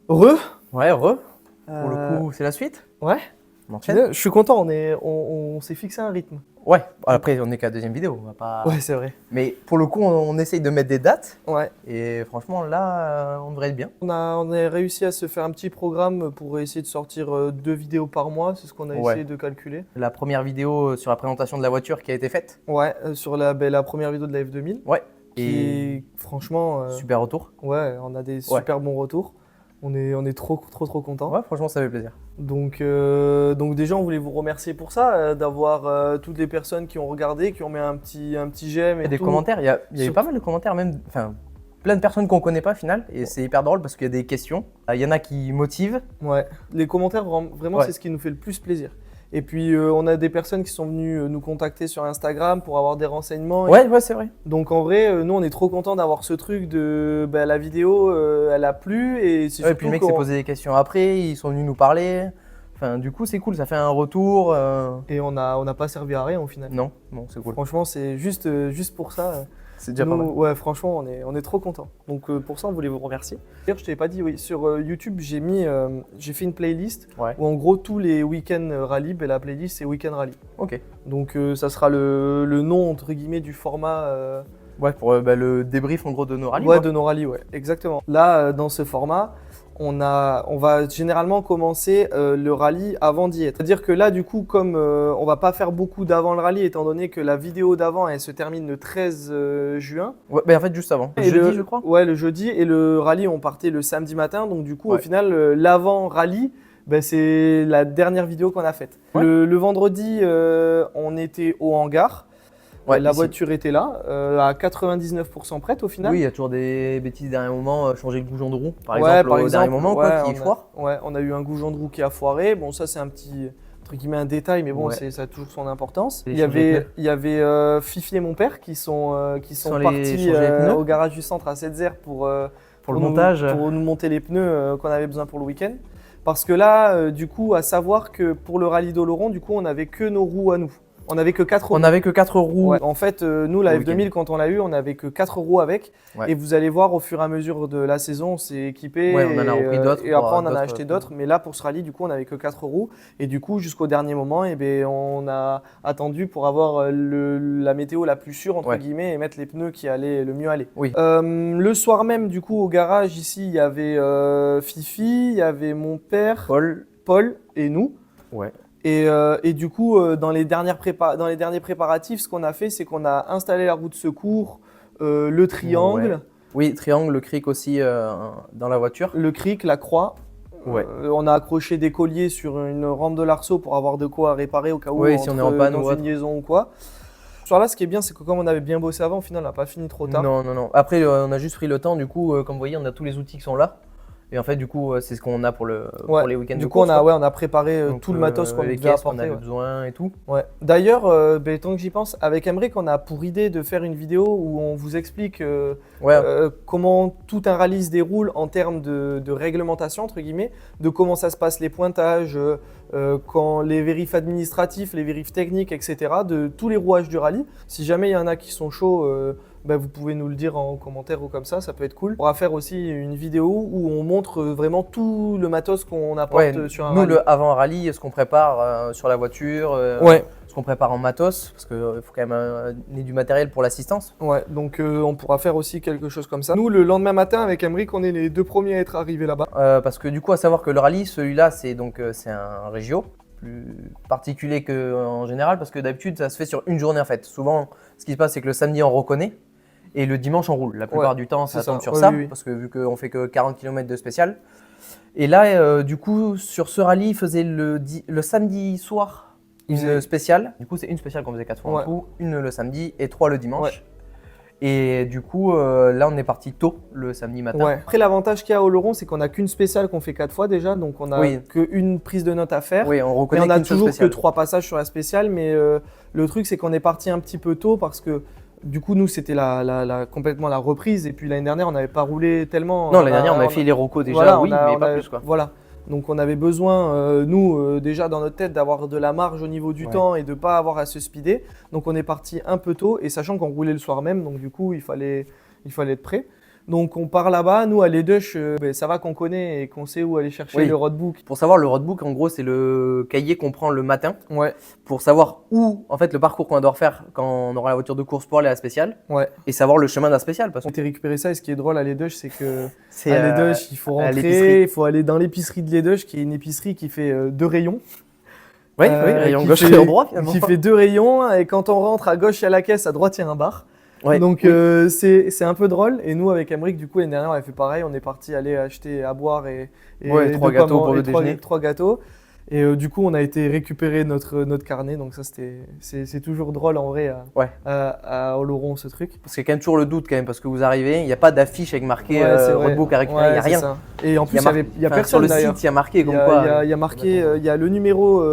Re. Ouais, Pour le coup, c'est la suite. Ouais. On enchaîne. Je suis content, on s'est fixé un rythme. Ouais, après, on est qu'à la deuxième vidéo. On va pas... Ouais, c'est vrai. Mais pour le coup, on essaye de mettre des dates. Ouais. Et franchement, là, on devrait être bien. On a réussi à se faire un petit programme pour essayer de sortir 2 vidéos par mois. C'est ce qu'on a essayé de calculer. La première vidéo sur la présentation de la voiture qui a été faite. Ouais, sur la première vidéo de la F2000. Ouais. Et franchement, super retour. ouais, on a des super bons retours. On est trop contents. Ouais, franchement, ça fait plaisir. Donc déjà, on voulait vous remercier pour ça, d'avoir toutes les personnes qui ont regardé, qui ont mis un petit j'aime. Et des commentaires, il y a eu pas mal de commentaires, même, enfin, plein de personnes qu'on connaît pas au final. Et c'est hyper drôle parce qu'il y a des questions. Il y en a qui motivent. Ouais, les commentaires, vraiment, c'est ce qui nous fait le plus plaisir. Et puis, on a des personnes qui sont venues nous contacter sur Instagram pour avoir des renseignements. Ouais, c'est vrai. Donc, en vrai, nous, on est trop contents d'avoir ce truc de la vidéo, elle a plu. Et Et puis, le mec s'est posé des questions après, ils sont venus nous parler. Enfin, du coup, c'est cool, ça fait un retour. Et on n'a pas servi à rien au final. Non, bon, c'est cool. Franchement, c'est juste pour ça. C'est déjà pas mal. Ouais, franchement, on est trop contents. Donc pour ça, on voulait vous remercier. D'ailleurs, je t'avais pas dit, oui, sur YouTube, j'ai fait une playlist où en gros tous les week-ends rallye, la playlist c'est Week-end Rally. Ok. Donc ça sera le nom entre guillemets du format. Ouais, pour le débrief en gros de nos rallyes. Ouais, de nos rallyes, ouais, exactement. Là, dans ce format, on va généralement commencer le rallye avant d'y être. C'est-à-dire que là, du coup, comme on va pas faire beaucoup d'avant le rallye, étant donné que la vidéo d'avant, elle se termine le 13 juin. Ouais, mais en fait, juste avant. Le jeudi, je crois. Ouais, le jeudi. Et le rallye, on partait le samedi matin. Donc, du coup, au final, l'avant rallye, c'est la dernière vidéo qu'on a faite. Ouais. Le vendredi, on était au hangar. Ouais, la voiture était là, à 99% prête au final. Oui, il y a toujours des bêtises dernier moment, changer le goujon de roue par exemple au dernier moment qui foire. Ouais, on a eu un goujon de roue qui a foiré. Bon, ça c'est un petit, entre guillemets, un détail, mais bon, ça a toujours son importance. Il y avait Fifi et mon père qui sont partis au garage du centre à Setzer pour le montage. Pour nous monter les pneus qu'on avait besoin pour le week-end. Parce que là, du coup, à savoir que pour le rallye d'Oloron, du coup, on n'avait que nos roues à nous. On n'avait que 4 roues. On n'avait que 4 roues. Ouais. En fait, nous, la F2000, quand on l'a eu, on n'avait que 4 roues avec. Ouais. Et vous allez voir, au fur et à mesure de la saison, on s'est équipé. Ouais, on en a repris d'autres. Et après, on en a acheté d'autres. Mais là, pour ce rallye, du coup, on n'avait que 4 roues. Et du coup, jusqu'au dernier moment, on a attendu pour avoir la météo la plus sûre, entre guillemets, et mettre les pneus qui allaient le mieux aller. Oui. Le soir même, du coup, au garage, ici, il y avait Fifi, il y avait mon père, Paul et nous. Ouais. Et du coup, dans les derniers préparatifs, ce qu'on a fait, c'est qu'on a installé la roue de secours, le triangle. Ouais. Oui, triangle, le cric aussi dans la voiture. Le cric, la croix. Ouais. On a accroché des colliers sur une rampe de l'arceau pour avoir de quoi réparer au cas où si on est en panne dans une liaison ou quoi. Sur là, ce qui est bien, c'est que comme on avait bien bossé avant, au final, on n'a pas fini trop tard. Non. Après, on a juste pris le temps. Du coup, comme vous voyez, on a tous les outils qui sont là. Et en fait, du coup, c'est ce qu'on a pour les week-ends. Du coup, on a préparé tout le matos qu'on devait apporter. On avait besoin et tout. Ouais. D'ailleurs, tant que j'y pense, avec Emric, on a pour idée de faire une vidéo où on vous explique comment tout un rallye se déroule en termes de réglementation, entre guillemets, de comment ça se passe les pointages, quand les vérifs administratifs, les vérifs techniques, etc., de tous les rouages du rallye. Si jamais il y en a qui sont chauds, vous pouvez nous le dire en commentaire ou comme ça peut être cool. On va faire aussi une vidéo où on montre vraiment tout le matos qu'on apporte sur un rallye. Nous, avant un rallye, ce qu'on prépare sur la voiture, ce qu'on prépare en matos, parce qu'il faut quand même amener du matériel pour l'assistance. Ouais, donc on pourra faire aussi quelque chose comme ça. Nous, le lendemain matin, avec Emric, on est les 2 premiers à être arrivés là-bas. Parce que du coup, à savoir que le rallye, celui-là, c'est un régio, plus particulier qu'en général, parce que d'habitude, ça se fait sur une journée en fait. Souvent, ce qui se passe, c'est que le samedi, on reconnaît. Et le dimanche, on roule. La plupart du temps, ça tombe sur ça, parce que vu qu'on fait que 40 km de spécial. Et là, du coup, sur ce rallye, il faisait le samedi soir une spéciale. Du coup, c'est une spéciale qu'on faisait 4 fois en tout, une le samedi et 3 le dimanche. Ouais. Et du coup, là, on est parti tôt le samedi matin. Ouais. Après, l'avantage qu'il y a au Oloron, c'est qu'on n'a qu'une spéciale qu'on fait 4 fois déjà, donc on n'a qu'une prise de notes à faire. Oui, on reconnaît. Et on a toujours que 3 passages sur la spéciale, mais le truc, c'est qu'on est parti un petit peu tôt parce que du coup, nous, c'était complètement la reprise. Et puis l'année dernière, on n'avait pas roulé tellement. Non, l'année dernière, on avait fait les recos déjà, mais pas plus quoi. Voilà. Donc on avait besoin, nous, déjà dans notre tête, d'avoir de la marge au niveau du temps et de ne pas avoir à se speeder. Donc on est parti un peu tôt, et sachant qu'on roulait le soir même, donc du coup, il fallait être prêt. Donc on part là-bas, nous à l'Edush, ça va qu'on connaît et qu'on sait où aller chercher le roadbook. Pour savoir, le roadbook, en gros, c'est le cahier qu'on prend le matin pour savoir où, en fait, le parcours qu'on va devoir faire quand on aura la voiture de course pour aller à la spéciale et savoir le chemin de la spéciale. On t'a récupéré ça et ce qui est drôle à l'Edush, c'est que à l'Edush, il faut rentrer, il faut aller dans l'épicerie de l'Edush, qui est une épicerie qui fait 2 rayons. Oui, rayon gauche et rayon droit finalement. Qui fait 2 rayons et quand on rentre à gauche, il y a la caisse, à droite, il y a un bar. Donc c'est un peu drôle et nous avec Aymeric du coup l'année dernière on a fait pareil, on est parti aller acheter à boire et 3 gâteaux pour le déjeuner. 3 gâteaux et du coup on a été récupérer notre carnet, donc ça c'est toujours drôle en vrai à Oloron ce truc. Parce qu'il y a quand même toujours le doute quand même parce que vous arrivez, il n'y a pas d'affiche avec marqué roadbook à récupérer, il n'y a rien. Ça. Et en plus il y a personne sur le site, il y a marqué comme quoi. Il y a marqué, il y a le numéro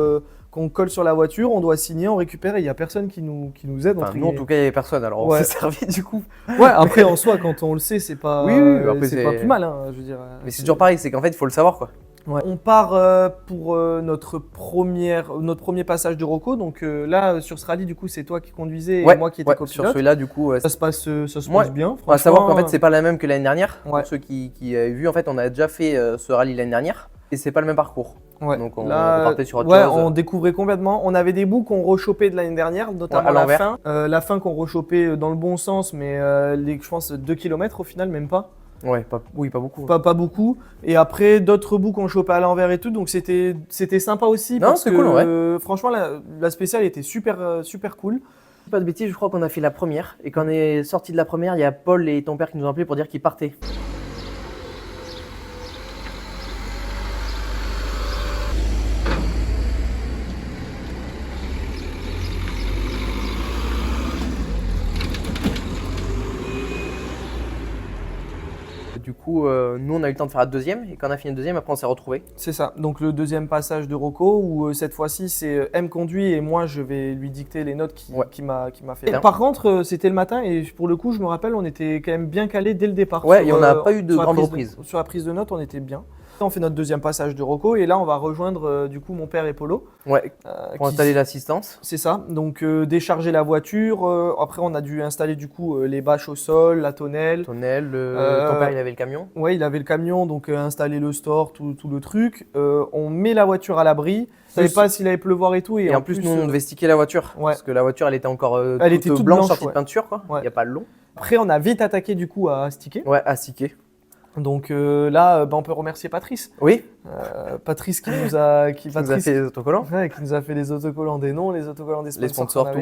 qu'on colle sur la voiture, on doit signer, on récupère et il n'y a personne qui nous aide. Nous, en tout cas, il n'y avait personne, alors on s'est servi du coup. Après, en soi, quand on le sait, c'est pas, c'est pas plus mal. Hein, je veux dire, mais c'est toujours pareil, c'est qu'en fait, il faut le savoir, quoi. On part pour notre premier passage de Rocco. Donc là, sur ce rallye, du coup, c'est toi qui conduisais et moi qui étais copilote. Sur celui-là, du coup, ça se passe bien. On va savoir qu'en fait, c'est pas la même que l'année dernière. Pour ceux qui avaient vu, en fait, on a déjà fait ce rallye l'année dernière et c'est pas le même parcours. Donc on partait sur autre chose. On découvrait complètement. On avait des bouts qu'on rechopait de l'année dernière, notamment la fin. La fin qu'on rechopait dans le bon sens, mais je pense 2 km au final, même pas. Pas beaucoup. Pas beaucoup. Et après, d'autres bouts qu'on chopait à l'envers et tout. Donc c'était sympa aussi. C'est cool, franchement, la spéciale était super cool. Pas de bêtises, je crois qu'on a fait la première. Et quand on est sorti de la première, il y a Paul et ton père qui nous ont appelé pour dire qu'ils partaient. Du coup, nous on a eu le temps de faire la deuxième et quand on a fini le deuxième, après on s'est retrouvés. C'est ça, donc le deuxième passage de Rocco où cette fois-ci c'est M conduit et moi je vais lui dicter les notes qui m'a fait. Par contre, c'était le matin et pour le coup, je me rappelle, on était quand même bien calé dès le départ. Et on n'a pas eu de grande reprise. Sur la prise de notes, on était bien. On fait notre deuxième passage de Rocco et là on va rejoindre du coup mon père et Polo. Pour installer l'assistance. C'est ça, donc décharger la voiture. Après on a dû installer du coup les bâches au sol, la tonnelle. Ton père il avait le camion. Ouais, il avait le camion, donc installer le store, tout le truc. On met la voiture à l'abri. Je ne savais pas s'il allait pleuvoir et tout. Et en plus nous on devait sticker la voiture. Parce que la voiture elle était encore toute blanche, sortie de peinture quoi. Il n'y a pas le long. Après on a vite attaqué du coup à sticker. À sticker. Donc là, on peut remercier Patrice. Oui. Patrice qui nous a fait les autocollants. Qui nous a fait les autocollants des noms, les autocollants des sponsors. Tout.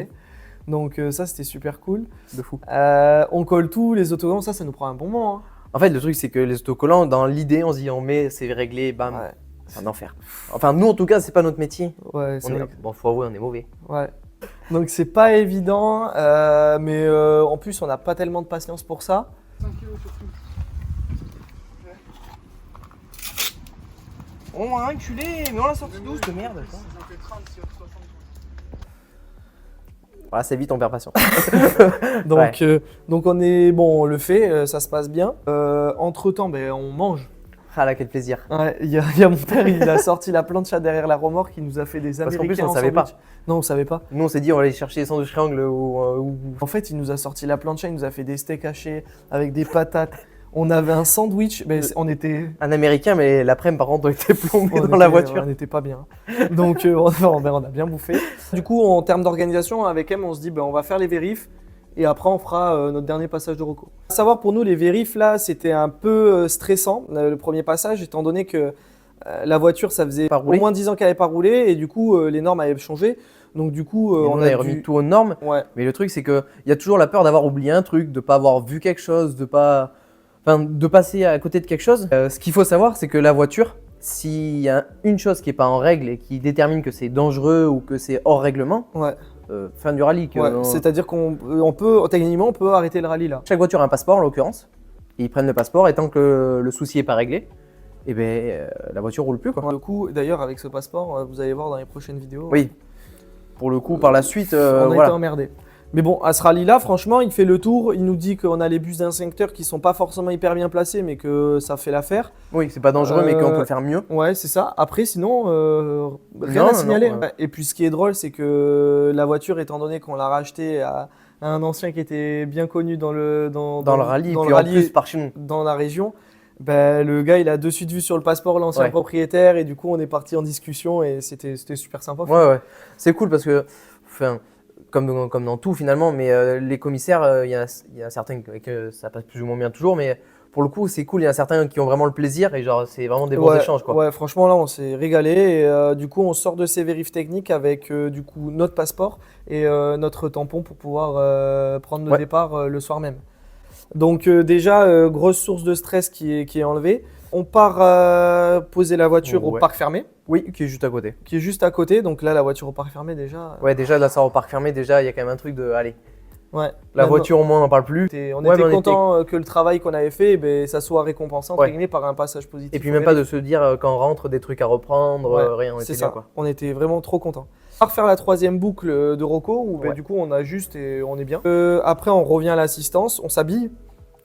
Donc ça, c'était super cool. De fou. On colle tout, les autocollants, ça nous prend un bon moment. Hein. En fait, le truc, c'est que les autocollants, dans l'idée, on se dit, on met, c'est réglé, bam. C'est un enfer. Enfin, nous, en tout cas, c'est pas notre métier. Faut avouer, on est mauvais. Donc c'est pas évident, mais en plus, on n'a pas tellement de patience pour ça. 5 kilos surtout. On a enculé, mais on l'a sorti 12 de merde. Ça fait 30 sur 60. C'est vite, on perd patience. Donc on le fait, ça se passe bien. Entre temps, on mange. Ah là, quel plaisir. Il y a mon père, il a sorti la plancha derrière la remorque, il nous a fait des américains. Parce qu'en plus, on savait pas. Non, on savait pas. Nous, on s'est dit, on va aller chercher les sandwichs triangles En fait, il nous a sorti la plancha, il nous a fait des steaks hachés avec des patates. On avait un sandwich, on était… Un américain, mais l'après-midi, par contre, on était plombés dans la voiture. On n'était pas bien. Donc, on a bien bouffé. Du coup, en termes d'organisation, avec M, on se dit, on va faire les vérifs et après, on fera notre dernier passage de Rocco. À savoir, pour nous, les vérifs, là, c'était un peu stressant, le premier passage, étant donné que la voiture, ça faisait au moins 10 ans qu'elle n'avait pas roulé et du coup, les normes avaient changé. Donc du coup, on a remis tout aux normes. Mais le truc, c'est qu'il y a toujours la peur d'avoir oublié un truc, de ne pas avoir vu quelque chose, de passer à côté de quelque chose. Ce qu'il faut savoir, c'est que la voiture, s'il y a une chose qui n'est pas en règle et qui détermine que c'est dangereux ou que c'est hors règlement, fin du rallye. C'est-à-dire techniquement, on peut arrêter le rallye là. Chaque voiture a un passeport en l'occurrence. Ils prennent le passeport et tant que le souci n'est pas réglé, la voiture roule plus. Quoi. Pour le coup, d'ailleurs, avec ce passeport, vous allez voir dans les prochaines vidéos. Oui. Pour le coup, par la suite, on a été emmerdé. Mais bon, à ce rallye-là, franchement, il fait le tour. Il nous dit qu'on a les bus d'instincteurs qui sont pas forcément hyper bien placés, mais que ça fait l'affaire. Oui, c'est pas dangereux, mais qu'on peut le faire mieux. Ouais, c'est ça. Après, sinon, rien à signaler. Et puis, ce qui est drôle, c'est que la voiture, étant donné qu'on l'a rachetée un ancien qui était bien connu dans le rallye, et dans puis le en rallye plus par chez nous. dans la région. Ben, le gars, il a de suite vu sur le passeport l'ancien Ouais. propriétaire et du coup, on est parti en discussion et c'était super sympa. Ouais. C'est cool parce que, enfin, comme dans tout finalement, mais les commissaires, il y a certains que ça passe plus ou moins bien toujours, mais pour le coup, c'est cool. Il y en a certains qui ont vraiment le plaisir et genre, c'est vraiment des bons Ouais, échanges, quoi. ouais, franchement, là, on s'est régalé. Et du coup, on sort de ces vérifs techniques avec du coup notre passeport et notre tampon pour pouvoir prendre le Ouais. départ le soir même. Donc, déjà, grosse source de stress qui est enlevée. On part poser la voiture au Ouais. parc fermé, Oui, qui est juste à côté. qui est juste à côté. Donc là, la voiture au parc fermé, déjà. Ouais, déjà, là, ça au parc fermé, déjà, il y a quand même un truc de, allez, Ouais. la Maintenant, voiture au moins, on n'en parle plus. on Ouais, était mais content que le travail qu'on avait fait, ben, ça soit récompensé entre Ouais. guillemets par un passage positif. Et puis au même pas vérif. de se dire quand on rentre des trucs à reprendre, Ouais, rien, on c'est était ça. bien, quoi. On était vraiment trop contents. On va refaire la troisième boucle de Rocco où ben, Ouais. du coup on ajuste et on est bien. Après on revient à l'assistance, on s'habille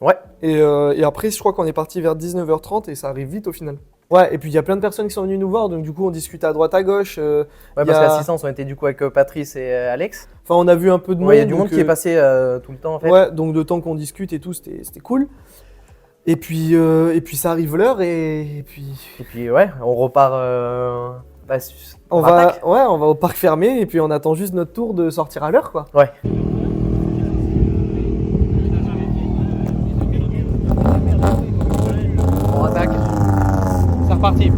Ouais, et après je crois qu'on est parti vers 19h30 et ça arrive vite au final. Ouais, et puis il y a plein de personnes qui sont venues nous voir donc du coup on discute à droite à gauche. ouais, y parce a- qu'assistance, on était du coup avec Patrice et Alex. Enfin on a vu un peu de monde. Ouais, il y a du monde donc, qui est passé tout le temps en fait. Ouais, donc le temps qu'on discute et tout c'était cool. Et puis ça arrive l'heure et puis Et puis ouais, on repart. Bah, on attaque. va au parc fermé et puis on attend juste notre tour de sortir à l'heure quoi. Ouais. On attaque. C'est reparti.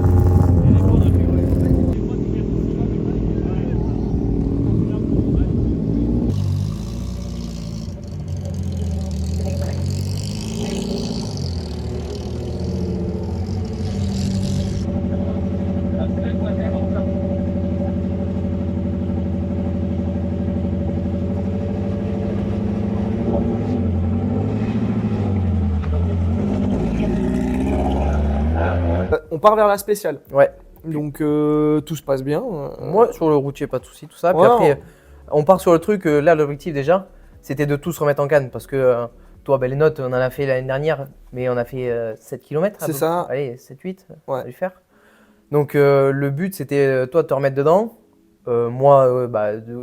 On part vers la spéciale. Ouais. Donc tout se passe bien. Moi, sur le routier, pas de soucis, tout ça. Puis Ouais, après, on part sur le truc. Là, l'objectif déjà, c'était de tous remettre en canne. Parce que toi, ben, les notes, on en a fait l'année dernière, mais on a fait 7 km. C'est ça. Allez, 7-8, on Ouais. va lui faire. Donc, le but, c'était toi de te remettre dedans. Moi,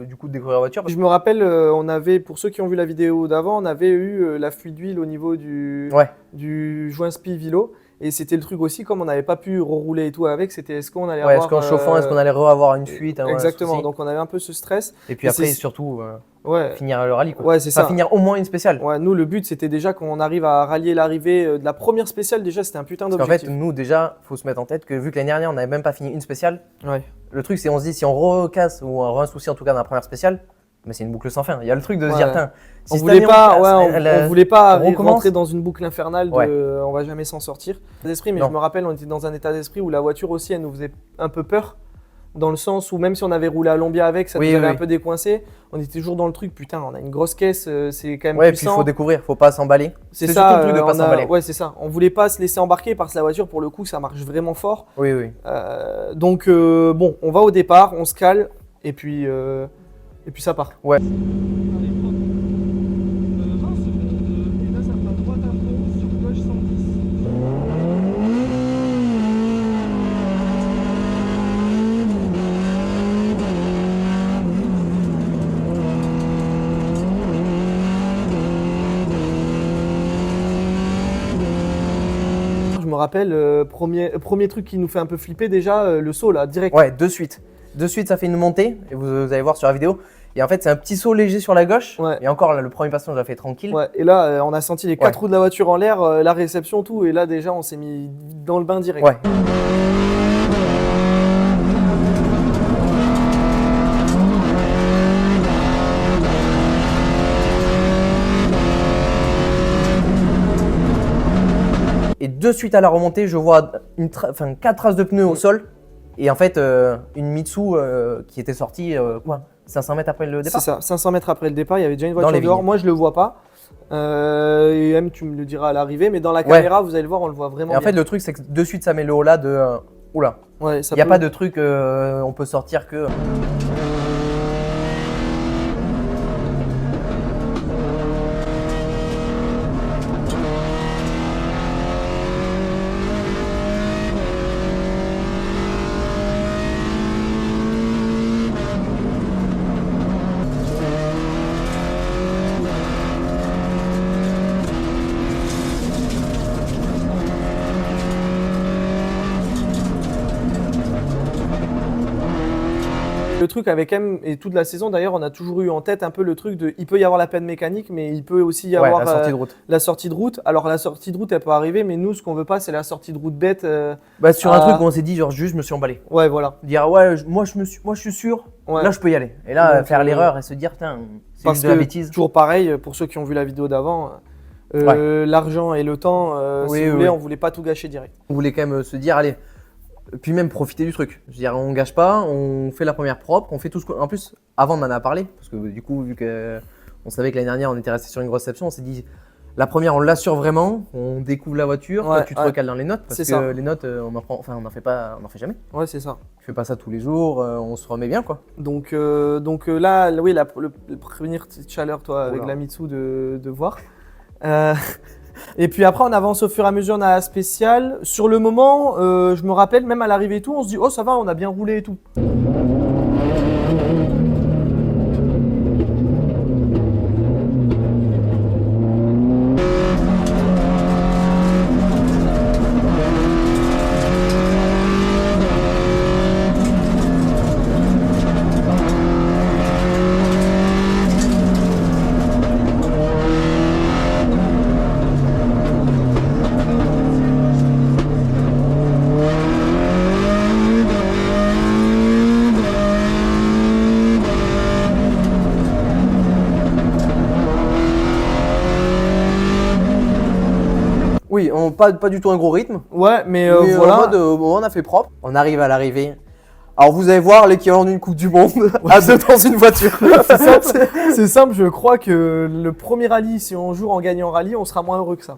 du coup, de découvrir la voiture. Je me rappelle, on avait, pour ceux qui ont vu la vidéo d'avant, on avait eu la fuite d'huile au niveau Ouais, du joint spi Vilo. Et c'était le truc aussi, comme on n'avait pas pu rerouler et tout avec, c'était est-ce qu'on allait ouais, avoir. est-ce qu'en chauffant, est-ce qu'on allait avoir une fuite un Exactement, souci. donc on avait un peu ce stress. Et puis et après, c'est- surtout, Ouais, finir le rallye. Quoi. ouais c'est Enfin, ça. finir au moins une spéciale. Ouais, nous, le but, c'était déjà qu'on arrive à rallier l'arrivée de la première spéciale. Déjà, c'était un putain Parce qu'en d'objectif. fait, nous, déjà, faut se mettre en tête que vu que l'année dernière, on n'avait même pas fini une spéciale, Ouais. le truc, c'est on se dit, si on recasse ou on aura un souci en tout cas dans la première spéciale, mais c'est une boucle sans fin. Il y a le truc de se Ouais. dire, tiens, si On cette voulait année, pas, casse, ouais, on voulait pas on recommence. rentrer dans une boucle infernale de Ouais. on va jamais s'en sortir. D'esprit, mais Non. je me rappelle, on était dans un état d'esprit où la voiture aussi, elle nous faisait un peu peur. Dans le sens où même si on avait roulé à Lombia avec, ça Oui, nous avait oui. un peu décoincé. On était toujours dans le truc, putain, on a une grosse caisse, c'est quand même Ouais, puis il puissant. faut découvrir, faut pas s'emballer. C'est surtout ça, le truc de pas s'emballer. ouais, c'est ça. On voulait pas se laisser embarquer parce que la voiture, pour le coup, ça marche vraiment fort. Oui, oui. Donc bon, on va au départ, on se cale et puis ça part. Ouais. Je me rappelle, premier truc qui nous fait un peu flipper déjà, le saut là, direct. Ouais, de suite. De suite, ça fait une montée, et vous allez voir sur la vidéo. Et en fait, c'est un petit saut léger sur la gauche. Ouais. Et encore, là, le premier passage, on l'a fait tranquille. Ouais, et là, on a senti les quatre Ouais. roues de la voiture en l'air, la réception, tout, et là déjà, on s'est mis dans le bain direct. Ouais. Et de suite à la remontée, je vois 4 traces de pneus au sol. Et en fait, une Mitsu qui était sortie, 500 mètres après le C'est départ. ça, 500 mètres après le départ, il y avait déjà une Dans voiture les dehors. vignes. Moi, je le vois pas. Et même, tu me le diras à l'arrivée, mais dans la caméra, vous allez le voir, on le voit vraiment Et en bien. fait, le truc, c'est que de suite, ça met le haut là de. Oula. Ouais, ça Il n'y a peut- pas de truc, on peut sortir que. truc avec M et toute la saison d'ailleurs, on a toujours eu en tête un peu le truc de, il peut y avoir la panne mécanique, mais il peut aussi y avoir la sortie de route. Alors la sortie de route, elle peut arriver, mais nous, ce qu'on veut pas, c'est la sortie de route bête. Sur un truc où on s'est dit, genre juste, je me suis emballé. Ouais, voilà. Dire, ouais, moi je suis sûr, là je peux y aller. Et là, faire l'erreur et se dire, tiens, c'est juste de la bêtise. Toujours pareil, pour ceux qui ont vu la vidéo d'avant, l'argent et le temps, si vous voulez, on voulait pas tout gâcher direct. On voulait quand même se dire, allez, puis même profiter du truc. Je veux dire, on gâche pas, on fait la première propre, on fait tout ce qu'on. En plus, avant on en a parlé, parce que du coup, vu qu'on savait que l'année dernière on était resté sur une grosse réception, on s'est dit, la première on l'assure vraiment, on découvre la voiture, toi, tu te recales dans les notes, parce que les notes, on en fait jamais. Ouais, c'est ça. Tu fais pas ça tous les jours, on se remet bien quoi. Donc là, oui, le premier chaleur, toi, avec la Mitsu de voir. Et puis après, on avance au fur et à mesure dans la spéciale. Sur le moment, je me rappelle, même à l'arrivée et tout, on se dit, oh ça va, on a bien roulé et tout. Oui, pas du tout un gros rythme. Ouais, mais voilà. En mode, on a fait propre. On arrive à l'arrivée. Alors vous allez voir l'équivalent d'une Coupe du Monde à deux dans une voiture. C'est simple, je crois que le premier rallye, si on joue en gagnant rallye, on sera moins heureux que ça.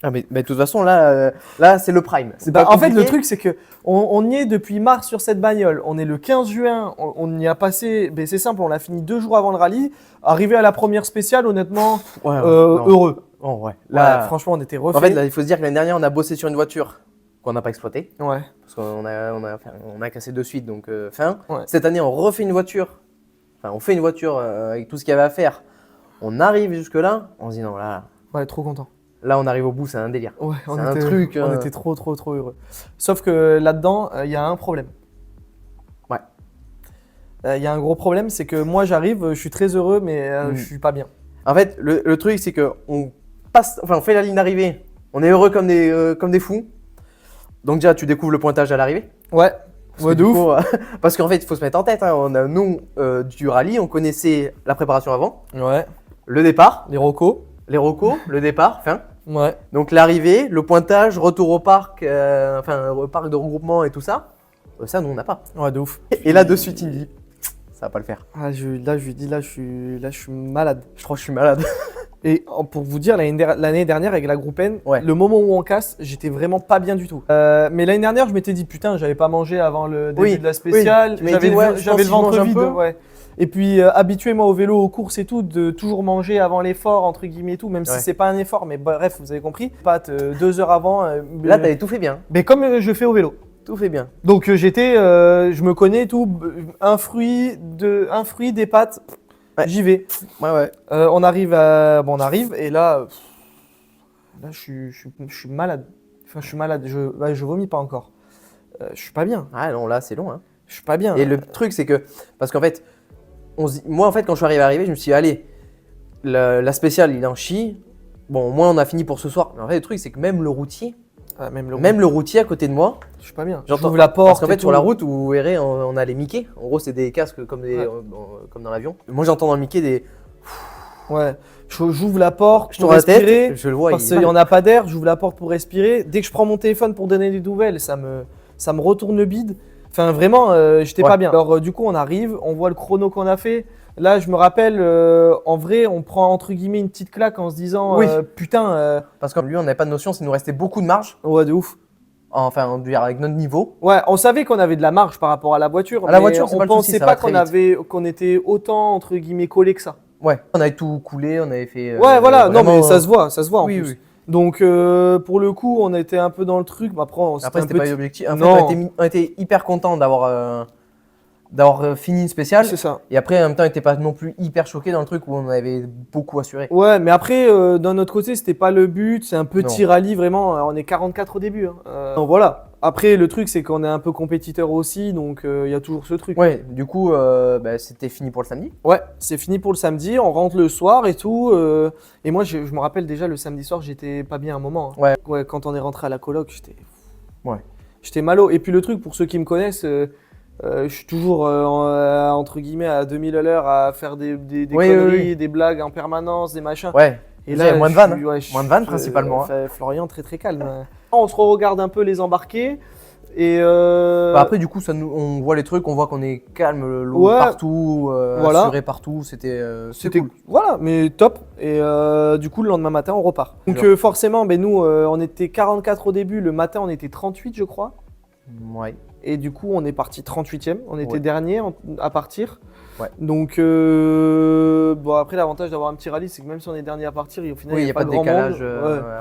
Ah mais de toute façon là c'est le prime. En fait le truc c'est que on y est depuis mars sur cette bagnole. On est le 15 juin, on y a passé, c'est simple, on l'a fini 2 jours avant le rallye. Arrivé à la première spéciale, honnêtement, heureux. Oh ouais. Là franchement on était refait. En fait là, il faut se dire que l'année dernière on a bossé sur une voiture qu'on n'a pas exploitée. Ouais. Parce qu'on a cassé de suite donc fin. Ouais. Cette année on refait une voiture. Enfin on fait une voiture avec tout ce qu'il y avait à faire. On arrive jusque là, on se dit non là. Ouais, trop content. Là, on arrive au bout, c'est un délire. Ouais, c'est un truc. On était trop heureux. Sauf que là-dedans, il y a un problème. Ouais. Il y a un gros problème, c'est que moi j'arrive, je suis très heureux, mais je suis pas bien. En fait, le truc, c'est que on fait la ligne d'arrivée, on est heureux comme des fous. Donc déjà, tu découvres le pointage à l'arrivée. Ouais. Ouais, de ouf. Parce qu'en fait, il faut se mettre en tête. Hein, nous, du rallye, on connaissait la préparation avant. Ouais. Le départ. Les recos, le départ, fin. Ouais. Donc l'arrivée, le pointage, retour au parc, au parc de regroupement et tout ça. Ça, nous, on n'a pas. Ouais, de ouf. Et là, de suite, il me dit, ça va pas le faire. Ah, je lui dis, là, je suis malade. Je crois que je suis malade. Et pour vous dire, l'année dernière avec la groupe N, le moment où on casse, j'étais vraiment pas bien du tout. Mais l'année dernière, je m'étais dit, putain, j'avais pas mangé avant le début de la spéciale. Oui. J'avais le ventre vide. Ouais. Et puis, habituez-moi au vélo, aux courses et tout, de toujours manger avant l'effort, entre guillemets et tout, même si c'est pas un effort, mais bref, vous avez compris. Pâtes 2 heures avant. Là, t'avais tout fait bien. Mais comme je fais au vélo. Tout fait bien. Donc, je me connais tout. Un fruit, des pâtes. Ouais. J'y vais. Ouais. On arrive et là, je suis malade. Enfin, je suis malade. Je vomis pas encore. Je suis pas bien. Ah non, là, c'est long. Hein. Je suis pas bien. Et le truc, c'est que, parce qu'en fait, moi, en fait, quand je suis arrivé, je me suis dit, allez, la spéciale, il en chie. Bon, au moins, on a fini pour ce soir. Mais en fait, le truc, c'est que même le routier, le routier à côté de moi, je suis pas bien. J'ouvre la porte. Parce qu'en fait, sur la route, vous verrez, on a les Mickey. En gros, c'est des casques comme dans l'avion. Moi, j'entends dans le Mickey des. Ouais. J'ouvre la porte pour respirer. Je le vois. Parce qu'il n'y en a pas d'air. J'ouvre la porte pour respirer. Dès que je prends mon téléphone pour donner des nouvelles, ça me retourne le bide. Enfin, vraiment, j'étais pas bien. Alors, du coup, on arrive, on voit le chrono qu'on a fait. Là, je me rappelle, en vrai, on prend entre guillemets une petite claque en se disant putain. Parce que lui, on n'avait pas de notion s'il nous restait beaucoup de marge. Ouais, de ouf. Enfin, avec notre niveau. Ouais, on savait qu'on avait de la marge par rapport à la voiture. À la voiture, c'est on pas pensait pas qu'on était autant entre guillemets collé que ça. Ouais, on avait tout coulé, on avait fait. Ouais, voilà, non, mais ça se voit en oui, plus. Oui. Donc, pour le coup, on était un peu dans le truc. Après, c'était pas l'objectif. En fait, on était hyper contents d'avoir fini une spéciale. C'est ça. Et après, en même temps, on n'était pas non plus hyper choqué dans le truc où on avait beaucoup assuré. Ouais, mais après, d'un autre côté, c'était pas le but. C'est un petit rallye, vraiment. On est 44 au début. Hein. Donc voilà. Après, le truc, c'est qu'on est un peu compétiteur aussi. Donc, il y a toujours ce truc. Ouais, du coup, c'était fini pour le samedi. Ouais, c'est fini pour le samedi. On rentre le soir et tout. Et moi, je me rappelle déjà, le samedi soir, j'étais pas bien un moment. Hein. Ouais, quand on est rentré à la coloc, j'étais malo. Et puis, le truc, pour ceux qui me connaissent, je suis toujours entre guillemets à 2000 à l'heure à faire des conneries, des blagues en permanence, des machins. Ouais. Et là, moins de vannes. Moins de vannes principalement. Florian très très calme. On se regarde un peu les embarqués. Et après du coup on voit les trucs, on voit qu'on est calme, l'eau partout, assuré partout, c'était cool. Voilà, mais top. Et du coup le lendemain matin on repart. Donc forcément nous on était 44 au début, le matin on était 38 je crois. Ouais. Et du coup, on est parti 38e. On était dernier à partir. Ouais. Donc, bon, après, l'avantage d'avoir un petit rallye, c'est que même si on est dernier à partir, au final, il n'y a pas de décalage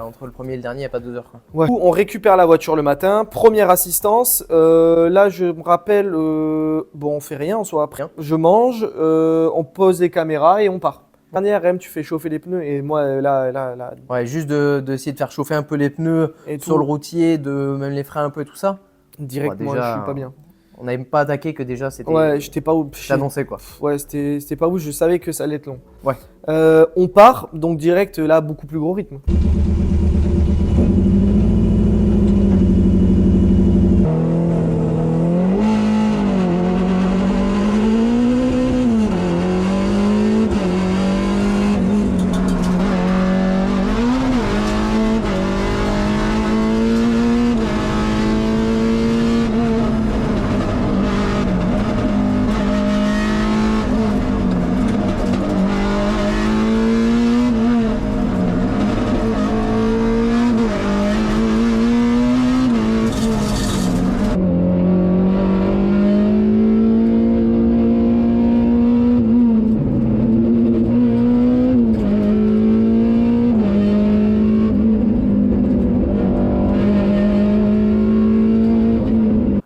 entre le premier et le dernier, il n'y a pas 2 heures. Quoi. Ouais. Du coup, on récupère la voiture le matin. Première assistance. Là, je me rappelle, bon, on fait rien en soi après. Je mange, on pose les caméras et on part. Dernière, tu fais chauffer les pneus et moi, là. Ouais, juste d'essayer de faire chauffer un peu les pneus sur le routier, de même les freins un peu et tout ça. Direct, moi, je suis pas bien. On n'avait pas attaqué que déjà c'était. Ouais, j'étais pas où. J'annonçais quoi. Ouais, c'était pas où. Je savais que ça allait être long. Ouais. On part, donc direct là, beaucoup plus gros rythme.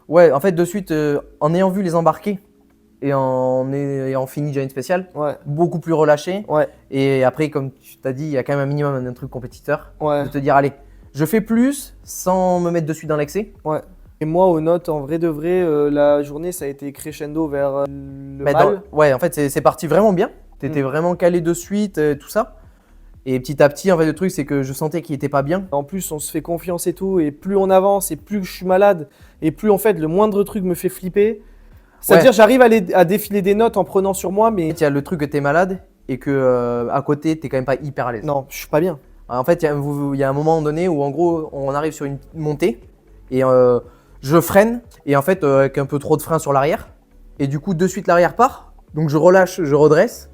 Ouais, en fait, de suite, en ayant vu les embarquer et en ayant fini déjà une spéciale, beaucoup plus relâché. Ouais. Et après, comme tu t'as dit, il y a quand même un minimum d'un truc compétiteur. Ouais. De te dire, allez, je fais plus sans me mettre de suite dans l'excès. Ouais. Et moi, aux notes, en vrai de vrai, la journée, ça a été crescendo vers le mal. Ouais, en fait, c'est parti vraiment bien. T'étais vraiment calé de suite, tout ça. Et petit à petit, en fait, le truc, c'est que je sentais qu'il était pas bien. En plus, on se fait confiance et tout, et plus on avance, et plus je suis malade, et plus en fait, le moindre truc me fait flipper. C'est-à-dire, j'arrive à défiler des notes en prenant sur moi, mais. Il y a le truc que t'es malade et que à côté, t'es quand même pas hyper à l'aise. Non, je suis pas bien. En fait, il y a un moment donné où en gros, on arrive sur une montée et je freine et en fait, avec un peu trop de frein sur l'arrière. Et du coup, de suite, l'arrière part. Donc, je relâche, je redresse,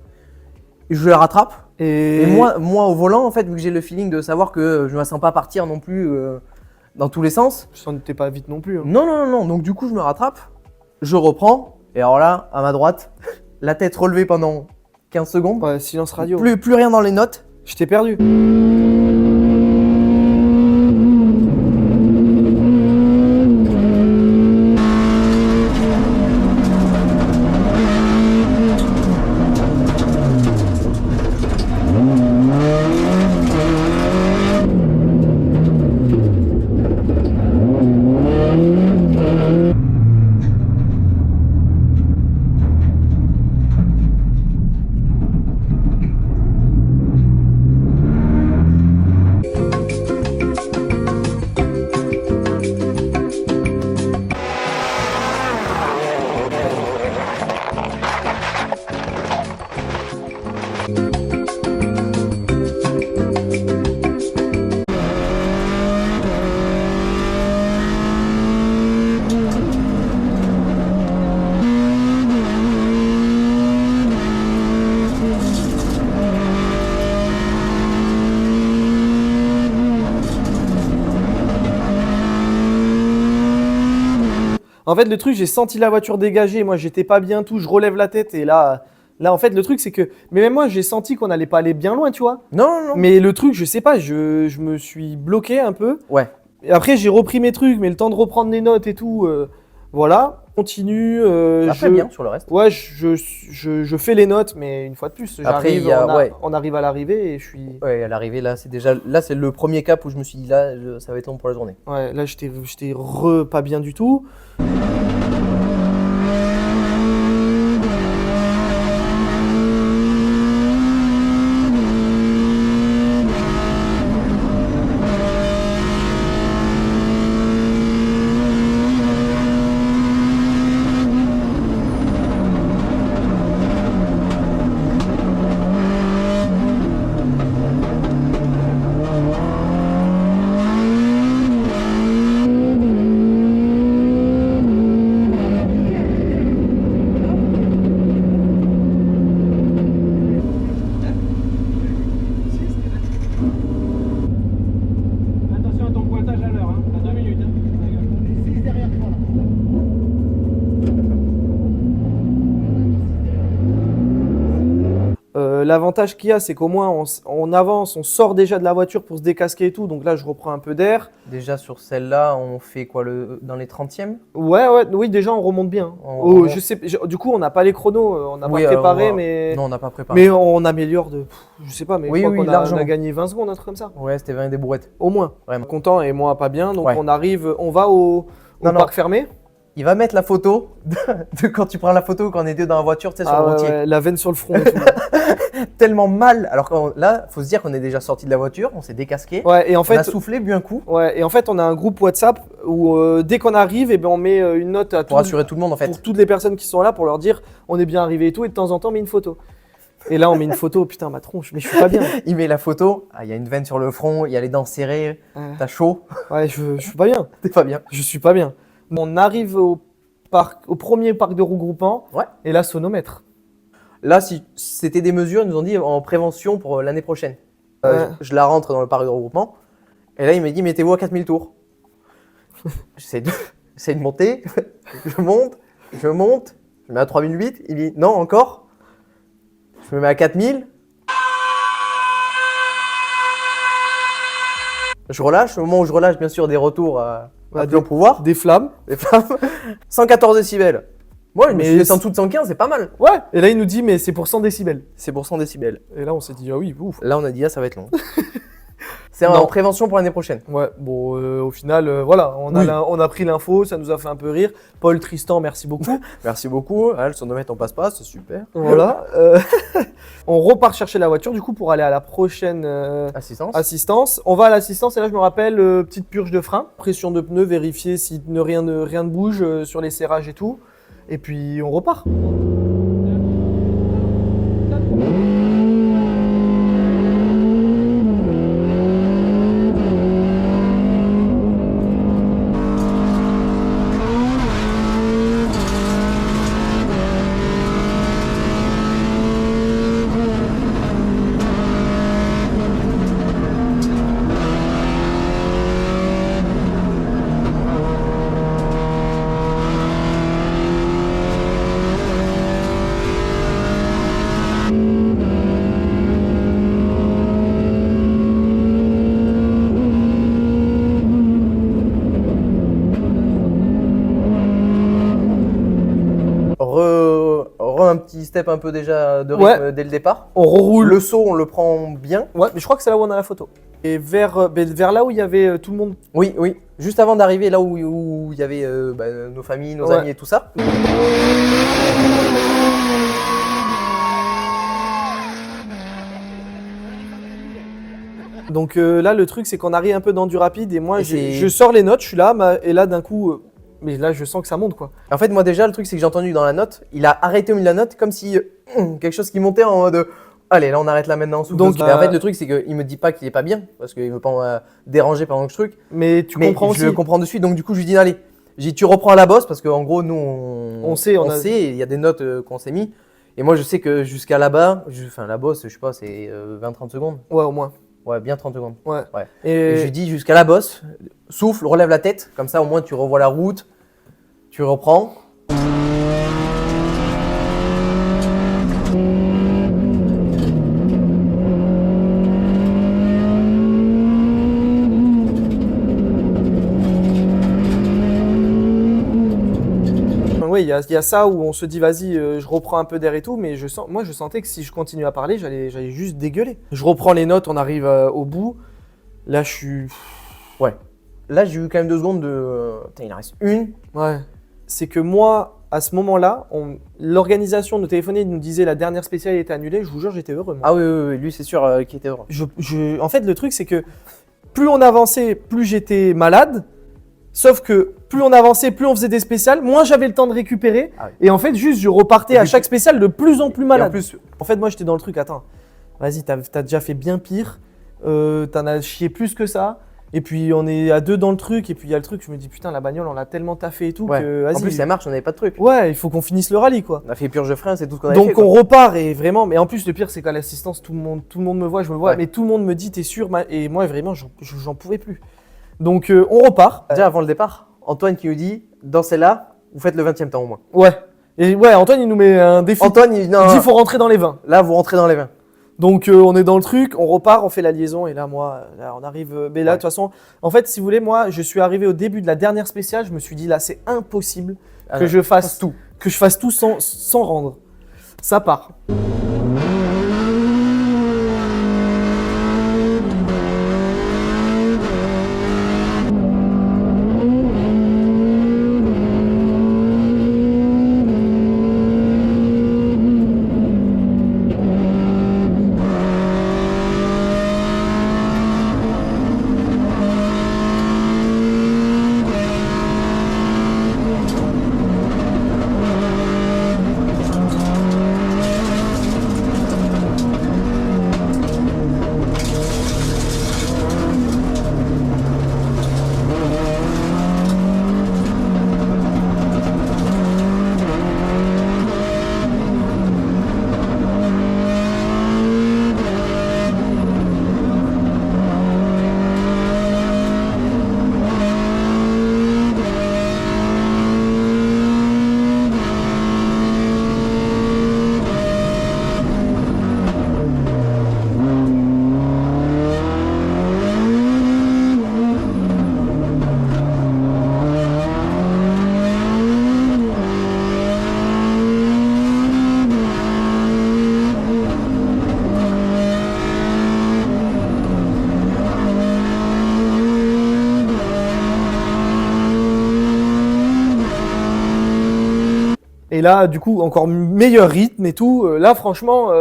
et je le rattrape. Et moi, au volant, en fait, vu que j'ai le feeling de savoir que je ne me sens pas partir non plus dans tous les sens. Je sens que t'es pas vite non plus. Hein. Non. Donc, du coup, je me rattrape, je reprends. Et alors là, à ma droite, la tête relevée pendant 15 secondes. Ouais, silence radio. Plus rien dans les notes. Je t'ai perdu. En fait, le truc, j'ai senti la voiture dégager. Moi, j'étais pas bien, tout. Je relève la tête et là, en fait, le truc, c'est que. Mais même moi, j'ai senti qu'on allait pas aller bien loin, tu vois. Non. Mais le truc, je sais pas, je me suis bloqué un peu. Ouais. Et après, j'ai repris mes trucs, mais le temps de reprendre les notes et tout, voilà. continue. Après, bien sur le reste. Ouais, je fais les notes, mais une fois de plus, Après, on arrive à l'arrivée et je suis. Ouais, à l'arrivée, là, c'est le premier cap où je me suis dit, là, ça va être bon pour la journée. Ouais, là, j'étais pas bien du tout. L'avantage qu'il y a, c'est qu'au moins on avance, on sort déjà de la voiture pour se décasquer et tout. Donc là, je reprends un peu d'air. Déjà sur celle-là, on fait quoi dans les 30e? Oui, déjà on remonte bien. Je sais, du coup, on n'a pas les chronos, on n'a pas préparé, mais. Non, on n'a pas préparé. Mais on améliore de. Je sais pas, mais je crois qu'on a gagné 20 secondes, un truc comme ça. Ouais, c'était 20 des brouettes. Au moins. Vraiment. Content et moi pas bien. Donc on va au parc fermé. Il va mettre la photo de quand tu prends la photo quand on est deux dans la voiture, tu sais, sur le routier. Ouais, la veine sur le front et tout. Tellement mal. Alors que là, faut se dire qu'on est déjà sorti de la voiture, on s'est décasqué. Ouais, et en fait, on a soufflé, bu un coup. Ouais, et en fait, on a un groupe WhatsApp où dès qu'on arrive, on met une note pour rassurer tout le monde en fait. Pour toutes les personnes qui sont là, pour leur dire on est bien arrivé et tout, et de temps en temps, on met une photo. Et là, on met une photo, putain, ma tronche, mais je suis pas bien. Il met la photo, il y a une veine sur le front, il y a les dents serrées, t'as chaud. Ouais, je suis pas bien. T'es pas bien. Je suis pas bien. On arrive au premier parc de regroupement, et là, sonomètre. Là, si c'était des mesures, ils nous ont dit en prévention pour l'année prochaine. Je la rentre dans le parc de regroupement, et là, il m'a dit mettez-vous à 4000 tours. J'essaie de monter, je monte, je mets à 3008, il dit non, encore. Je me mets à 4000. Je relâche, au moment où je relâche, bien sûr, des retours à plein pouvoir. Des flammes. 114 décibels. Moi, je me suis laissé en dessous de 115, c'est pas mal. Ouais, et là, il nous dit, mais c'est pour 100 décibels. C'est pour 100 décibels. Et là, on s'est dit, ah oui, ouf. Là, on a dit, ah, ça va être long. C'est en prévention pour l'année prochaine. Ouais, bon, au final, voilà, on a pris l'info, ça nous a fait un peu rire. Paul, Tristan, merci beaucoup. Merci beaucoup. Le sonomètre, on passe pas, c'est super. Voilà. On repart chercher la voiture, du coup, pour aller à la prochaine assistance. On va à l'assistance, et là, je me rappelle, petite purge de frein, pression de pneus, vérifier si rien ne bouge sur les serrages et tout. Et puis, on repart. Un petit step un peu déjà de rythme dès le départ. On reroule. Le saut, on le prend bien. Ouais, mais je crois que c'est là où on a la photo. Et vers là où il y avait tout le monde. Oui. Juste avant d'arriver là où il y avait nos familles, nos amis et tout ça. Donc là, le truc, c'est qu'on arrive un peu dans du rapide et moi, je sors les notes, je suis là, et là, d'un coup... Mais là, je sens que ça monte, quoi. En fait, moi, déjà, le truc, c'est que j'ai entendu dans la note, il a arrêté au milieu de la note comme si quelque chose qui montait en mode allez, là, on arrête là maintenant. Donc, en fait, le truc, c'est qu'il me dit pas qu'il est pas bien parce qu'il veut pas déranger pendant que je truc. Mais tu comprends aussi. Je comprends de suite, donc du coup, je lui dis allez. J'ai dit tu reprends à la bosse parce qu'en gros, nous, on sait, il y a des notes qu'on s'est mis. Et moi, je sais que jusqu'à là-bas, la bosse, je sais pas, c'est 20-30 secondes. Ouais, au moins. Ouais, bien 30 secondes. Ouais. Et je lui dis jusqu'à la bosse, souffle, relève la tête, comme ça au moins tu revois la route, tu reprends. Ouais, ouais, il y a ça où on se dit vas-y, je reprends un peu d'air et tout, mais je sentais que si je continue à parler, j'allais juste dégueuler. Je reprends les notes, on arrive au bout. Là, je suis. Ouais. Là, j'ai eu quand même 2 secondes de. Putain, il en reste une. Ouais. C'est que moi, à ce moment-là, l'organisation nous téléphonait, nous disait la dernière spéciale était annulée. Je vous jure, j'étais heureux. Moi. Ah oui, lui, c'est sûr qu'il était heureux. En fait, le truc, c'est que plus on avançait, plus j'étais malade. Sauf que plus on avançait, plus on faisait des spéciales, moins j'avais le temps de récupérer. Ah oui. Et en fait, juste, je repartais à chaque spéciale de plus en plus malade. En fait, moi, j'étais dans le truc, attends, vas-y, t'as déjà fait bien pire, t'en as chié plus que ça. Et puis, on est à 2 dans le truc, et puis il y a le truc, je me dis, putain, la bagnole, on l'a tellement taffé et tout que, vas-y. En plus, ça marche, on n'avait pas de truc. Ouais, il faut qu'on finisse le rallye, quoi. On a fait purge frein, c'est tout ce qu'on avait fait. Donc, on repart, et vraiment, mais en plus, le pire, c'est qu'à l'assistance, tout le monde me voit, je me vois, mais tout le monde me dit, t'es sûr? Et moi, vraiment, j'en pouvais plus. Donc, on repart. Déjà, avant le départ, Antoine qui nous dit, dans celle-là, vous faites le 20e temps au moins. Ouais. Et ouais, Antoine, il nous met un défi. Antoine, il dit, il faut rentrer dans les 20. Là, vous rentrez dans les 20. Donc, on est dans le truc, on repart, on fait la liaison. Et là, moi, on arrive. Mais là, de toute façon, en fait, si vous voulez, moi, je suis arrivé au début de la dernière spéciale. Je me suis dit, là, c'est impossible que je fasse tout. Que je fasse tout sans rendre. Ça part. Et là, du coup, encore meilleur rythme et tout. Là, franchement,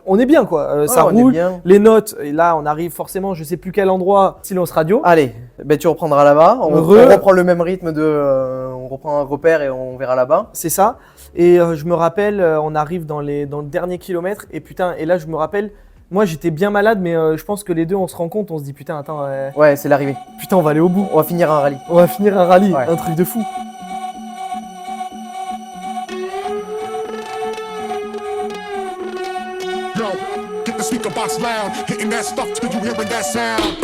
on est bien, quoi. Ça roule, les notes. Et là, on arrive forcément, je sais plus quel endroit, silence radio. Allez, ben tu reprendras là-bas. On reprend le même rythme on reprend un repère et on verra là-bas. C'est ça. Et je me rappelle, on arrive dans le dernier kilomètre. Et putain, et là, je me rappelle, moi, j'étais bien malade, mais je pense que les deux, on se rend compte, on se dit, putain, attends. Ouais, c'est l'arrivée. Putain, on va aller au bout. On va finir un rallye. On va finir un rallye, un truc de fou. Get the speaker box loud, hitting that stuff till you hearing that sound.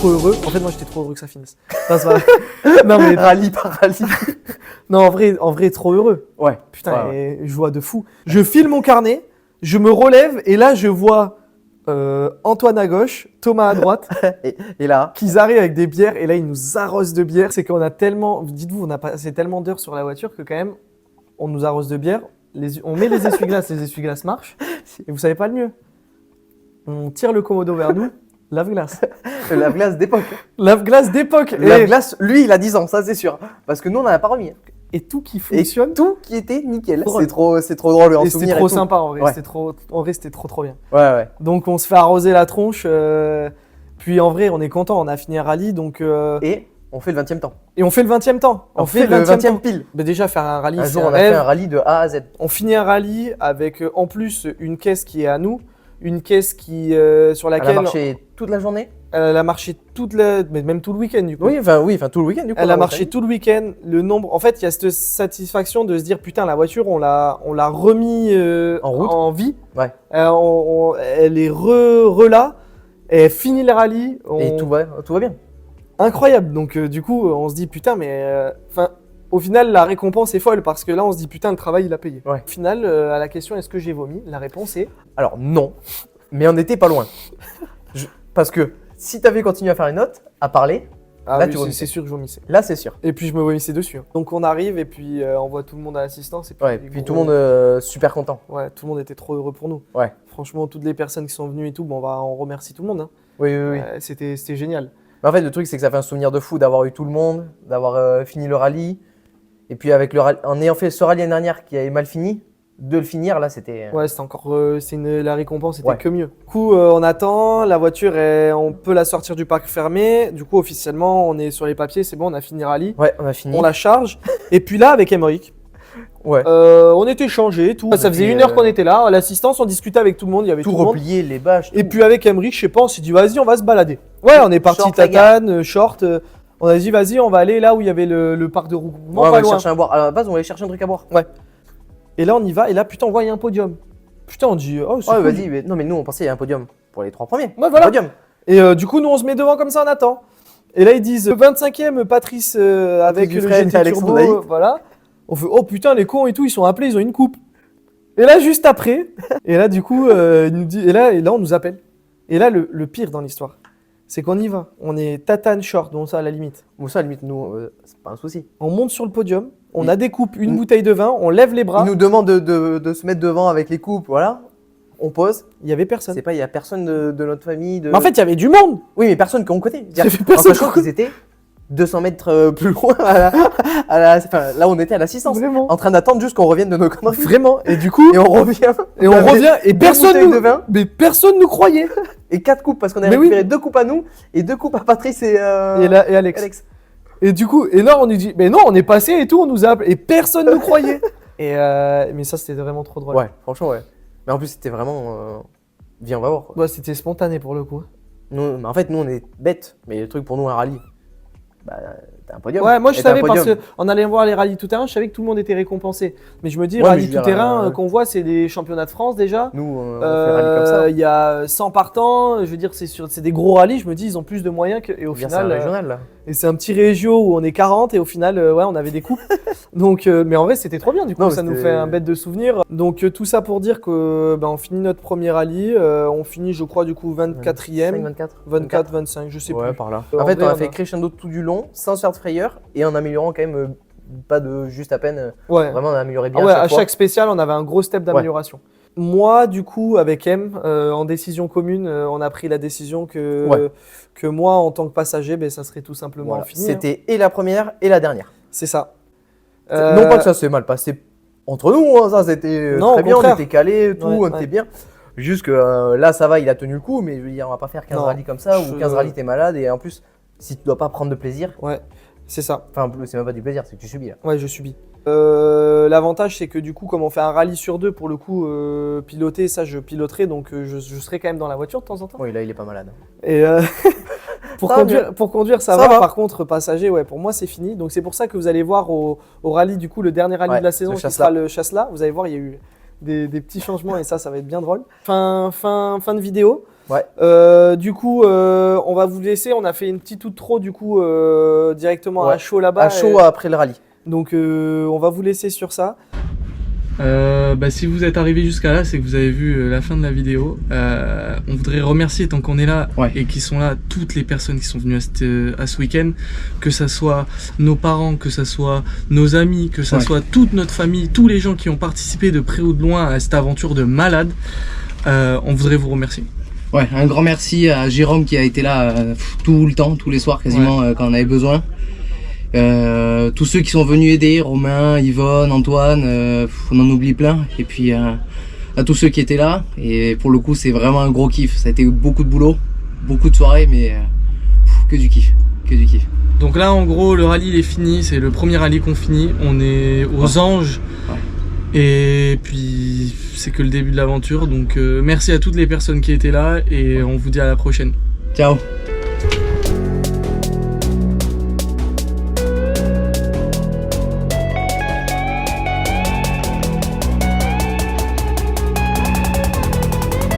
Heureux. En fait, moi, j'étais trop heureux que ça finisse. Non, c'est pas vrai. Non, mais rallye par rallye. Non, en vrai, trop heureux. Ouais. Putain, joie de fou. Je file mon carnet, je me relève et là, je vois Antoine à gauche, Thomas à droite. et là, qu'ils arrivent avec des bières et là, ils nous arrosent de bière. C'est qu'on a tellement, dites-vous, on a passé tellement d'heures sur la voiture que quand même, on nous arrose de bière. On met les essuie-glaces marchent. Et vous savez pas le mieux. On tire le commodo vers nous. Lave-glace. Le lave-glace d'époque. Lave-glace d'époque. Le lave-glace, lui, il a 10 ans, ça c'est sûr. Parce que nous, on n'en a pas remis. Et tout qui fonctionne. Et tout qui était nickel. C'est trop drôle en souvenir. C'était trop sympa en vrai. Ouais. C'était trop bien. Ouais. Donc on se fait arroser la tronche. Puis en vrai, on est content. On a fini un rallye. Donc, et On fait le 20e temps. Et on fait le 20e temps. On fait le 20e pile. Bah déjà, faire un rallye, Un c'est jour, un on a fait rêve. un rallye de A à Z. On finit un rallye avec en plus une caisse qui est à nous, une caisse qui, sur Elle a laquelle marché toute la journée. elle a marché mais même tout le week-end du coup. Oui, enfin tout le week-end du coup. Elle a on marché fait. tout le week-end. Le nombre, en fait, il y a cette satisfaction de se dire putain, la voiture, on l'a remis En route. en vie. Ouais. Elle est là. Elle finit le rallye. Et tout va bien. Incroyable. Donc du coup, on se dit putain, mais au final, la récompense est folle parce que là, on se dit putain, le travail, il a payé. Ouais. Au final, à la question est-ce que j'ai vomi, la réponse est Alors non, mais on n'était pas loin. Parce que si t'avais continué à faire une note, à parler, ah là oui, tu vomissais. c'est sûr que je vomissais. Là c'est sûr. Et puis je me vomissais dessus. Hein. Donc on arrive et puis on voit tout le monde à l'assistance. Et puis, Ouais, puis tout le monde super content. Ouais, tout le monde était trop heureux pour nous. Ouais. Franchement, toutes les personnes qui sont venues et tout, bon, on remercie tout le monde. Hein. Oui. C'était génial. Mais en fait, le truc, c'est que ça fait un souvenir de fou d'avoir eu tout le monde, d'avoir fini le rallye. Et puis, avec en ayant fait ce rallye l'année dernière qui avait mal fini, de le finir, là, c'était. Ouais, c'était encore. La récompense était Ouais. que mieux. Du coup, on attend. La voiture, on peut la sortir du parc fermé. Du coup, officiellement, on est sur les papiers. C'est bon, on a fini le rallye. Ouais, on a fini. On la charge. Et puis là, avec Emmerich, Ouais. on était changés et tout. On Ça faisait était, 1 heure qu'on était là. À l'assistance, on discutait avec tout le monde. Il y avait tout, Tout le monde. replié, les bâches. Et tout. puis avec Emmerich, je sais pas, on s'est dit vas-y, on va se balader. Ouais, on est parti Short, les tatane, short. On a dit vas-y, on va aller là où il y avait le parc de regroupement, Ouais, on pas va loin. chercher à boire. À la base, on allait chercher un truc à boire. Et là, on y va. Et là, putain, on voit il y a un podium. Putain, on dit oh c'est Ouais, cool. vas-y. Mais... Non, mais nous, on pensait qu'il y a un podium pour les 3 premiers. Ouais, voilà. Un podium. Et du coup, nous, on se met devant comme ça, on attend. Et là, ils disent 25e Patrice avec le Dufresne et GT Alexandre Turbo. Daïc. Voilà. On fait oh putain, les cons et tout, ils sont appelés, ils ont une coupe. Et là, juste après, et là, du coup, il nous dit, et là, on nous appelle. Et là, le pire dans l'histoire, c'est qu'on y va. On est tatane short, donc ça à la limite. Bon, ça, à la limite, nous, c'est pas un souci. On monte sur le podium, on Il- a des coupes, une bouteille de vin, on lève les bras. Ils nous demandent de se mettre devant avec les coupes, voilà. On pose. Il y avait personne. C'est pas, il y a personne de notre famille. Mais en fait, il y avait du monde. Oui, mais personne qu'on connaît. Ça fait personne En sachant qu'on qu'ils étaient 200 mètres plus loin, enfin, là où on était à l'assistance. Vraiment. En train d'attendre juste qu'on revienne de nos conneries. Vraiment. Et du coup, Et on revient. et on avait revient et deux personne bouteilles nous, de vin. mais personne nous croyait. Et 4 coupes, parce qu'on a Mais oui. récupéré 2 coupes à nous et 2 coupes à Patrice et Alex. Et du coup, et là, on nous dit, mais non, on est passé et tout, on nous a appelé. Et personne nous croyait. Et mais ça, c'était vraiment trop drôle. Ouais, franchement, ouais. Mais en plus, c'était vraiment. Viens, on va voir. Quoi. Ouais, c'était spontané pour le coup. Nous, mais en fait, nous, on est bêtes. Mais le truc pour nous, un rallye, bah, t'as un podium. Ouais, moi je Et t'as un savais parce podium. qu'en allant voir les rallyes tout terrain, je savais que tout le monde était récompensé. Mais je me dis, Ouais, mais rallye je veux tout dire, terrain qu'on voit, c'est des championnats de France déjà. Nous, on fait un rallye comme ça. Il y a 100 partants, je veux dire, c'est des gros rallyes. Je me dis, ils ont plus de moyens et au Bien, final. c'est un régional, là. Et c'est un petit régio où on est 40 et au final, ouais, on avait des coupes. Donc, mais en vrai, c'était trop bien. Du coup, Non, ça nous c'était- fait un bête de souvenir. Donc, tout ça pour dire que on finit notre premier rallye. On finit, je crois, du coup, 24e. 24. 24, 25, je sais Ouais, plus. par là. En En fait, vrai, on on a a- fait crescendo tout du long, sans se faire de frayeur, et en améliorant quand même pas de juste à peine. Ouais. Vraiment, on a amélioré Ah bien ouais, à à fois. chaque spécial, on avait un gros step d'amélioration. Moi, du coup, avec M, en décision commune, on a pris la décision que moi, en tant que passager, ça serait tout simplement Voilà. fini. hein. C'était et la première et la dernière. C'est ça. Non pas que ça s'est mal passé entre nous, hein, ça c'était Non, très au bien, on contraire. était calés, tout, Ouais, on ouais. était bien. Juste que là, ça va, il a tenu le coup, mais je veux dire, on va pas faire 15 Non, rallyes comme ça, je- ou 15 rallyes, t'es malade, et en plus, si tu dois pas prendre de plaisir, Ouais, c'est ça. enfin, c'est même pas du plaisir, c'est que tu subis là. Ouais, je subis. L'avantage, c'est que du coup, comme on fait un rallye sur 2, pour le coup, piloter, ça, je piloterai, donc je serai quand même dans la voiture de temps en temps. Oui, là, il est pas malade. Et pour, Ça va conduire, ça Ça va. va. Par contre, passager, ouais, pour moi, c'est fini. Donc c'est pour ça que vous allez voir au rallye, du coup, le dernier rallye Ouais, de la saison, le qui Chasselas. sera le Chasselas. Vous allez voir, il y a eu des petits changements et ça va être bien drôle. Fin de vidéo. Ouais. Du coup, on va vous laisser. On a fait une petite outro, du coup, directement Ouais. à chaud là-bas. À chaud après le rallye. Donc on va vous laisser sur ça. Si vous êtes arrivé jusqu'à là, c'est que vous avez vu la fin de la vidéo. On voudrait remercier, tant qu'on est là, et qui sont là, toutes les personnes qui sont venues à ce week-end, que ça soit nos parents, que ça soit nos amis, que ça soit toute notre famille, tous les gens qui ont participé de près ou de loin à cette aventure de malade. On voudrait vous remercier. Ouais, un grand merci à Jérôme qui a été là tout le temps, tous les soirs quasiment quand on avait besoin. Tous ceux qui sont venus aider, Romain, Yvonne, Antoine, on en oublie plein. Et puis à tous ceux qui étaient là. Et pour le coup, c'est vraiment un gros kiff. Ça a été beaucoup de boulot, beaucoup de soirées, mais que du kiff. Que du kiff. Donc là, en gros, le rallye il est fini. C'est le premier rallye qu'on finit. On est aux Anges. Ouais. Et puis, c'est que le début de l'aventure. Donc, merci à toutes les personnes qui étaient là. Et on vous dit à la prochaine. Ciao.